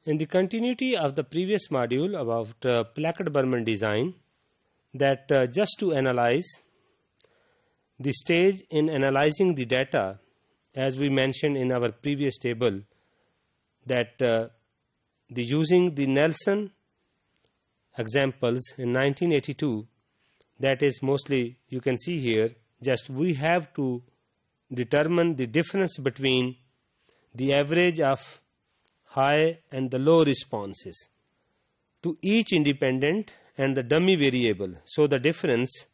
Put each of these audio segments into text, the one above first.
In the continuity of the previous module about Plackett-Burman design, that just to analyze the stage in analyzing the data, as we mentioned in our previous table, that using the Nelson examples in 1982, that is mostly, you can see here, just we have to determine the difference between the average of high and the low responses to each independent and the dummy variable. So the difference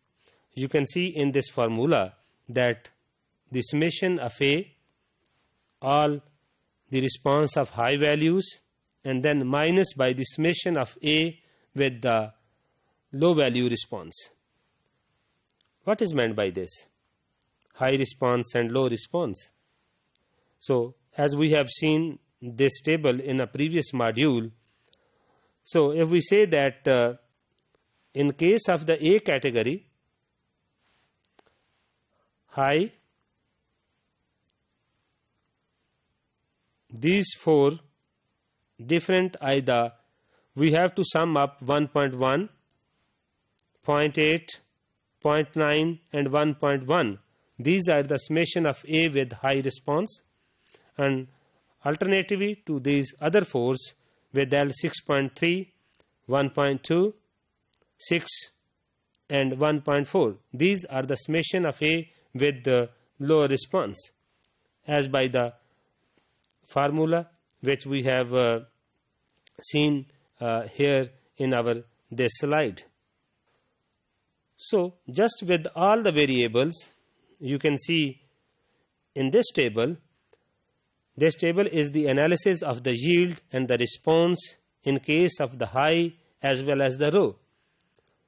you can see in this formula, that the summation of A, all the response of high values, and then minus by the summation of A with the low value response. What is meant by this? High response and low response. So as we have seen this table in a previous module, so if we say that in case of the A category, high, these four different either we have to sum up 1.1, 0.8, 0.9 and 1.1. These are the summation of A with high response, and alternatively to these other fours with L 6.3, 1.2, 6 and 1.4. These are the summation of A with the low response, as by the formula which we have seen here in our this slide. So just with all the variables, you can see in this table. This table is the analysis of the yield and the response in case of the high as well as the low.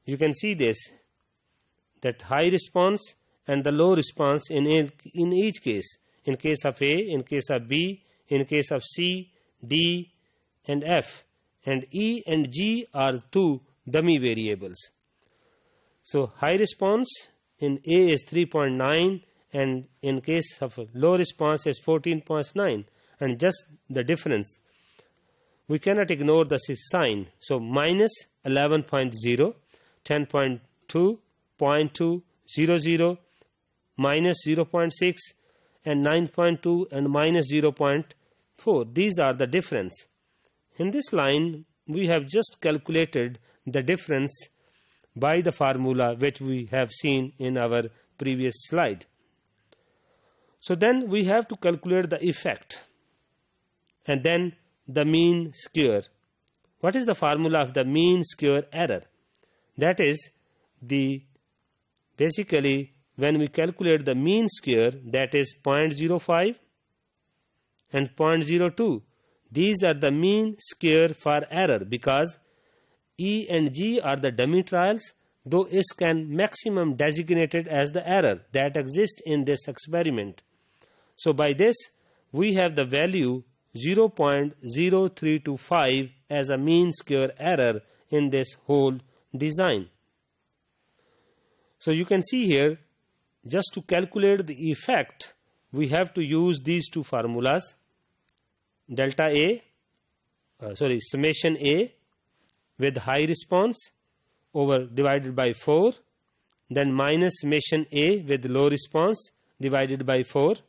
You can see this, that high response and the low response in each case. In case of A, in case of B, in case of C, D and F, and E and G are two dummy variables. So high response in A is 3.9 and in case of low response is 14.9, and just the difference. We cannot ignore the sign. So minus 11.0, 10.2, 0.2, 00, minus 0.6 and 9.2 and minus 0.4. These are the difference. In this line, we have just calculated the difference by the formula which we have seen in our previous slide. So then we have to calculate the effect and then the mean square. What is the formula of the mean square error? That is the basically when we calculate the mean square, that is 0.05 and 0.02. These are the mean square for error because E and G are the dummy trials, though is can maximum designated as the error that exists in this experiment. So by this we have the value 0.0325 as a mean square error in this whole design. So you can see here, just to calculate the effect, we have to use these two formulas, delta A, summation A with high response over divided by 4, then minus summation A with low response divided by 4,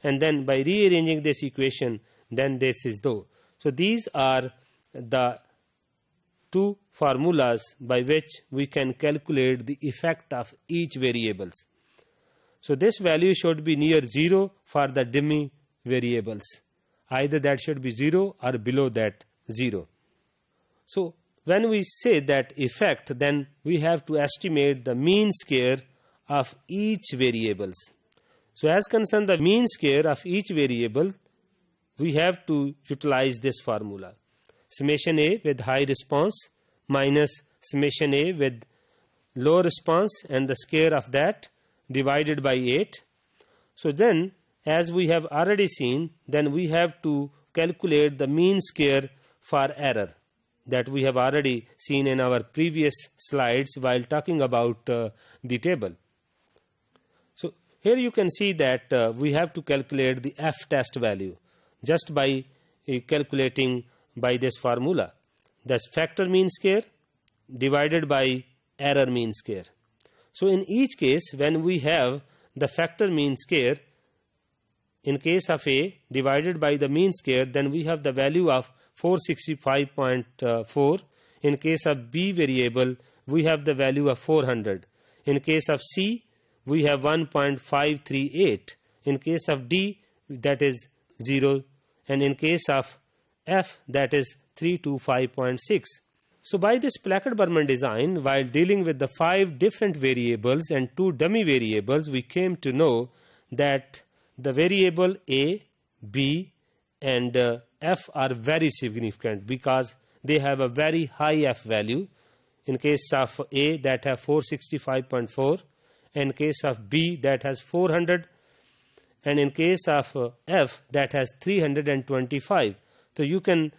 and then by rearranging this equation, then this is though. So these are the two formulas by which we can calculate the effect of each variables. So this value should be near 0 for the dummy variables. Either that should be 0 or below that 0. So when we say that effect, then we have to estimate the mean square of each variables. So as concerned the mean square of each variable, we have to utilize this formula. Summation A with high response minus summation A with low response and the square of that divided by 8. So then, as we have already seen, then we have to calculate the mean square for error that we have already seen in our previous slides while talking about the table. So here you can see that we have to calculate the F test value just by calculating by this formula. That's factor mean square divided by error mean square. So in each case, when we have the factor mean square, in case of A divided by the mean square, then we have the value of 465.4. In case of B variable, we have the value of 400. In case of C, we have 1.538. In case of D, that is 0. And in case of F, that is 325.6. So by this Plackett-Berman design, while dealing with the 5 different variables and 2 dummy variables, we came to know that the variable A, B and F are very significant because they have a very high F value. In case of A, that have 465.4. In case of B, that has 400. And in case of F, that has 325. So you can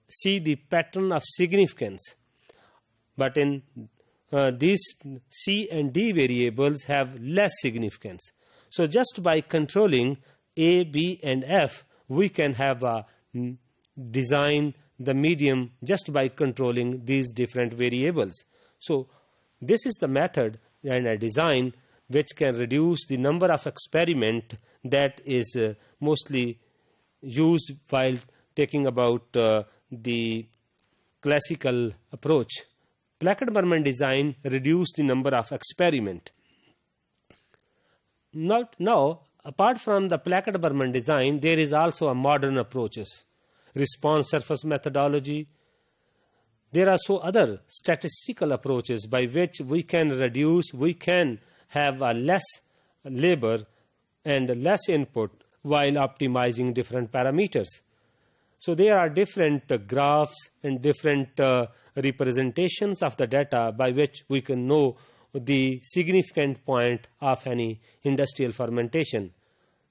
see the pattern of significance. But in these C and D variables have less significance. So just by controlling A, B and F, we can have a design the medium just by controlling these different variables. So this is the method and a design which can reduce the number of experiment that is mostly used while taking about the classical approach. Plackett-Berman design reduced the number of experiment. Now, apart from the Plackett-Berman design, there is also a modern approaches. Response surface methodology. There are so other statistical approaches by which we can have a less labor and less input while optimizing different parameters. So there are different graphs and different representations of the data by which we can know the significant point of any industrial fermentation.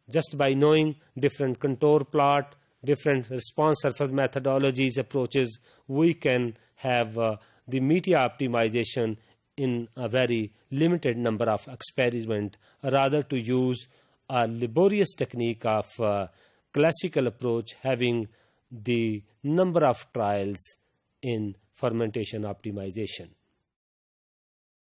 Just by knowing different contour plot, different response surface methodologies, approaches, we can have the media optimization in a very limited number of experiments, rather to use a laborious technique of classical approach having the number of trials in fermentation optimization.